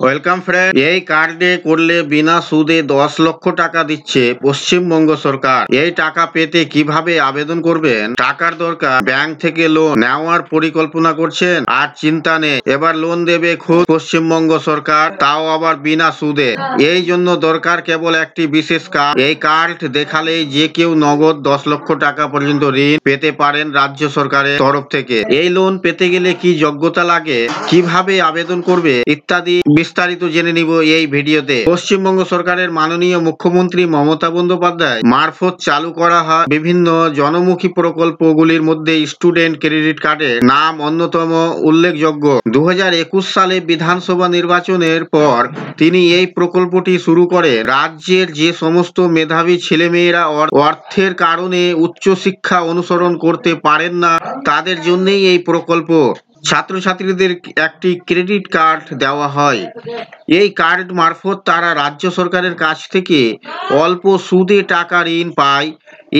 Welcome friend, এই কার্ডে করলে বিনা সুদে 10 লক্ষ টাকা দিচ্ছে পশ্চিমবঙ্গ সরকার। এই টাকা পেতে কিভাবে আবেদন করবেন? টাকার দরকার, ব্যাংক থেকে লোন নেওয়ার পরিকল্পনা করছেন আর চিন্তা নেই, এবার লোন দেবে খুব পশ্চিমবঙ্গ সরকার, তাও আবার বিনা সুদে। এই জন্য দরকার কেবল একটি বিশেষ কার্ড। এই কার্ড দেখালেই যে কেউ নগদ 10 লক্ষ টাকা পর্যন্ত ঋণ পেতে পারেন রাজ্য সরকারের তরফ থেকে। এই লোন পেতে গেলে কি যোগ্যতা লাগে, কিভাবে আবেদন করবে ইত্যাদি বিস্তারিত জেনে নিব এই ভিডিওতে। পশ্চিমবঙ্গ সরকারের মাননীয় মুখ্যমন্ত্রী মমতা বন্দ্যোপাধ্যায় মারফত চালু করা হয় বিভিন্ন জনমুখী প্রকল্পগুলির মধ্যে স্টুডেন্ট ক্রেডিট কার্ডের নাম অন্যতম উল্লেখযোগ্য। 2021 সালে বিধানসভা নির্বাচনের পর তিনি এই প্রকল্পটি শুরু করে রাজ্যের যে সমস্ত মেধাবী ছেলেমেয়েরা অর্থের কারণে উচ্চশিক্ষা অনুসরণ করতে পারেন না, তাদের জন্যই এই প্রকল্প। ছাত্রছাত্রীদের একটি ক্রেডিট কার্ড দেওয়া হয়। এই কার্ড মারফত তারা রাজ্য সরকারের কাছ থেকে অল্প সুদে টাকা ঋণ পায়।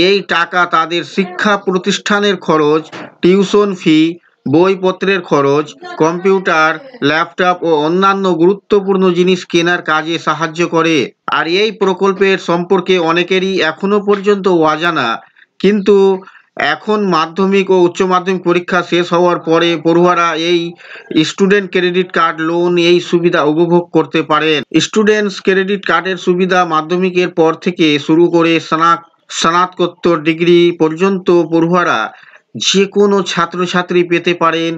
এই টাকা তাদের শিক্ষা প্রতিষ্ঠানের খরচ, টিউশন ফি, বইপত্রের খরচ, কম্পিউটার, ল্যাপটপ ও অন্যান্য গুরুত্বপূর্ণ জিনিস কেনার কাজে সাহায্য করে। আর এই প্রকল্পের সম্পর্কে অনেকেরই এখনো পর্যন্ত অজানা, কিন্তু এখন মাধ্যমিক ও উচ্চ মাধ্যমিক পরীক্ষা শেষ হওয়ার পরে পড়ুয়ারা এই স্টুডেন্ট ক্রেডিট কার্ড লোন এই সুবিধা উপভোগ করতে পারেন। স্টুডেন্টস ক্রেডিট কার্ডের সুবিধা মাধ্যমিকের পর থেকে শুরু করে স্নাতকোত্তর ডিগ্রি পর্যন্ত পড়ুয়ারা যে কোনো ছাত্রছাত্রী পেতে পারেন।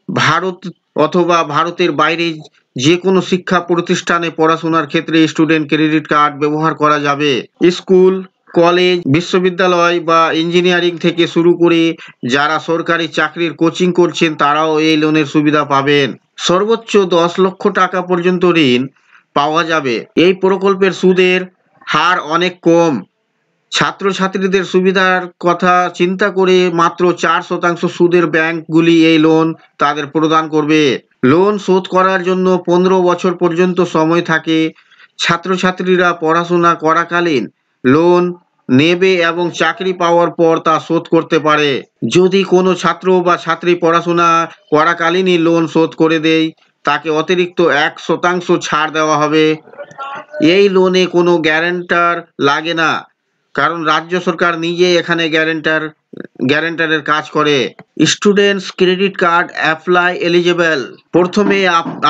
ভারত অথবা ভারতের বাইরে যে কোনো শিক্ষা প্রতিষ্ঠানে পড়াশোনার ক্ষেত্রে স্টুডেন্ট ক্রেডিট কার্ড ব্যবহার করা যাবে। স্কুল, কলেজ, বিশ্ববিদ্যালয় বা ইঞ্জিনিয়ারিং থেকে শুরু করে যারা সরকারি চাকরির কোচিং করছেন তারাও এই লোনের সুবিধা পাবেন। সর্বোচ্চ 10 লক্ষ টাকা পর্যন্ত ঋণ পাওয়া যাবে। এই প্রকল্পের সুদের হার অনেক কম। ছাত্রছাত্রীদের সুবিধার কথা চিন্তা করে মাত্র 4% সুদের ব্যাংকগুলি এই লোন তাদের প্রদান করবে। লোন শোধ করার জন্য 15 বছর পর্যন্ত সময় থাকে। ছাত্রছাত্রীরা পড়াশোনা করাকালীন লোন নেবে এবং চাকরি পাওয়ার পর তা শোধ করতে পারে। যদি কোনো ছাত্র বা ছাত্রী পড়াশোনা করাকালীনই লোন শোধ করে দেয়, তাকে অতিরিক্ত 1% ছাড় দেওয়া হবে। এই লোনে কোনো গ্যারান্টার লাগে না, কারণ রাজ্য সরকার নিজে এখানে গ্যারান্টারের কাজ করে। Students credit card apply eligible. প্রথমে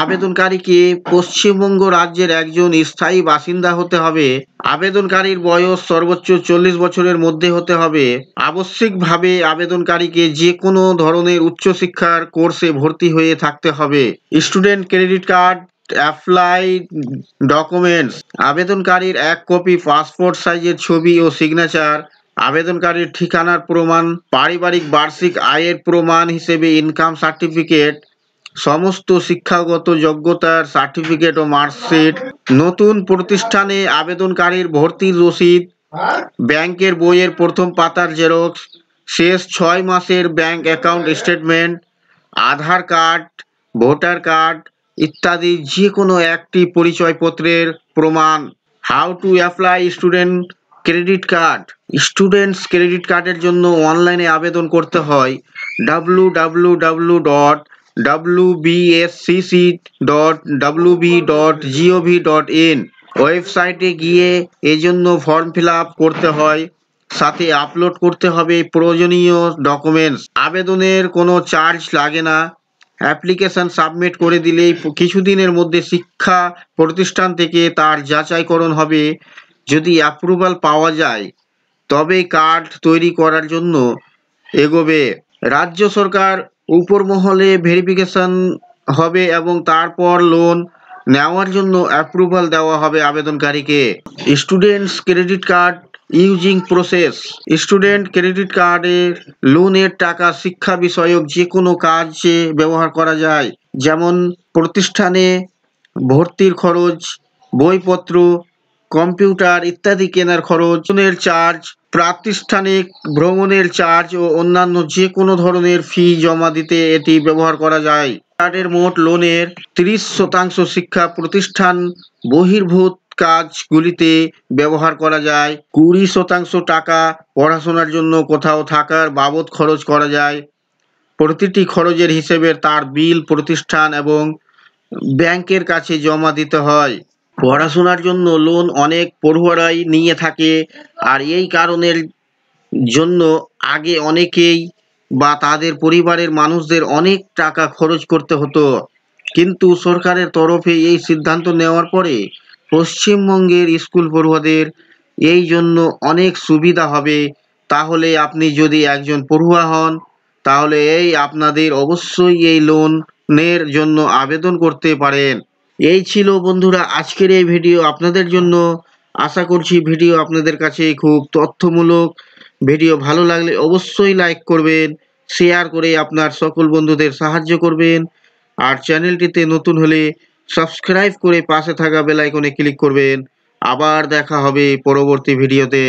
আবেদনকারীকে পশ্চিমবঙ্গ রাজ্যের একজন স্থায়ী বাসিন্দা হতে হবে। আবেদনকারীর বয়স সর্বোচ্চ 40 বছরের মধ্যে হতে হবে। আবশ্যিকভাবে আবেদনকারীকে যে কোনো ধরনের উচ্চশিক্ষার কোর্সে ভর্তি হয়ে থাকতে হবে। Student credit card apply documents: আবেদনকারীর 1 কপি পাসপোর্ট সাইজের ছবি ও সিগনেচার, আবেদনকারীর ঠিকানার প্রমাণ, পারিবারিক বার্ষিক আয়ের প্রমাণ হিসেবে ইনকাম সার্টিফিকেট, সমস্ত শিক্ষাগত যোগ্যতার সার্টিফিকেট ও মার্কশিট, নতুন প্রতিষ্ঠানে আবেদনকারীর ভর্তির রসিদ, ব্যাংকের বইয়ের প্রথম পাতার জেরক্স, শেষ 6 মাসের ব্যাংক অ্যাকাউন্ট স্টেটমেন্ট, আধার কার্ড, ভোটার কার্ড ইত্যাদি যে কোনো একটি পরিচয়পত্রের প্রমাণ। How to apply student credit card. Students credit কার্ডের জন্য অনলাইনে আবেদন করতে হয়। www.wbscc.wb.gov.in ওয়েবসাইটে গিয়ে এজন্য ফর্ম ফিল আপ করতে হয়। সাথে আপলোড করতে হবে প্রয়োজনীয় ডকুমেন্টস। আবেদনের কোনো চার্জ লাগে না। অ্যাপ্লিকেশন সাবমিট করে দিলেই কিছুদিনের মধ্যে শিক্ষা প্রতিষ্ঠান থেকে তার যাচাইকরণ হবে। যদি অ্যাপ্রুভাল পাওয়া যায় তবে কার্ড তৈরি করার জন্য এগোবে। রাজ্য সরকার উপর মহলে ভেরিফিকেশন হবে এবং তারপর লোন নেওয়ার জন্য অ্যাপ্রুভাল দেওয়া হবে আবেদনকারীকে। Students credit card using process. Student credit কার্ডের লোনের টাকা শিক্ষা বিষয়ক যে কোনো কাজে ব্যবহার করা যায়, যেমন প্রতিষ্ঠানে ভর্তির খরচ, বইপত্র, কম্পিউটার ইত্যাদি কেনার খরচ, লোনের চার্জ, প্রাতিষ্ঠানিক ভ্রমণের চার্জ ও অন্যান্য যে কোনো ধরনের ফি জমা দিতে এটি ব্যবহার করা যায়। কার্ডের মোট লোনের 30% শিক্ষা প্রতিষ্ঠান বহির্ভূত কাজগুলিতে ব্যবহার করা যায়। 20% টাকা পড়াশোনার জন্য কোথাও থাকার বাবদ খরচ করা যায়। প্রতিটি খরচের হিসেবে তার বিল প্রতিষ্ঠান এবং ব্যাংকের কাছে জমা দিতে হয়। পড়াশোনার জন্য লোন অনেক পড়ুয়ারাই নিয়ে থাকে, আর এই কারণের জন্য আগে অনেকেই বা তাদের পরিবারের মানুষদের অনেক টাকা খরচ করতে হতো। কিন্তু সরকারের তরফে এই সিদ্ধান্ত নেওয়ার পরে পশ্চিমবঙ্গের স্কুল পড়ুয়াদের এই জন্য অনেক সুবিধা হবে। তাহলে আপনি যদি একজন পড়ুয়া হন, তাহলে আপনাদের অবশ্যই এই লোনের জন্য আবেদন করতে পারেন। এই ছিল বন্ধুরা আজকের এই ভিডিও আপনাদের জন্য। আশা করছি ভিডিও আপনাদের কাছে খুব তথ্যমূলক। ভিডিও ভালো লাগলে অবশ্যই লাইক করবেন, শেয়ার করে আপনার সকল বন্ধুদের সাহায্য করবেন, আর চ্যানেলটিতে নতুন হলে সাবস্ক্রাইব করে পাশে থাকা বেল আইকনে ক্লিক করবেন। আবার দেখা হবে পরবর্তী ভিডিওতে।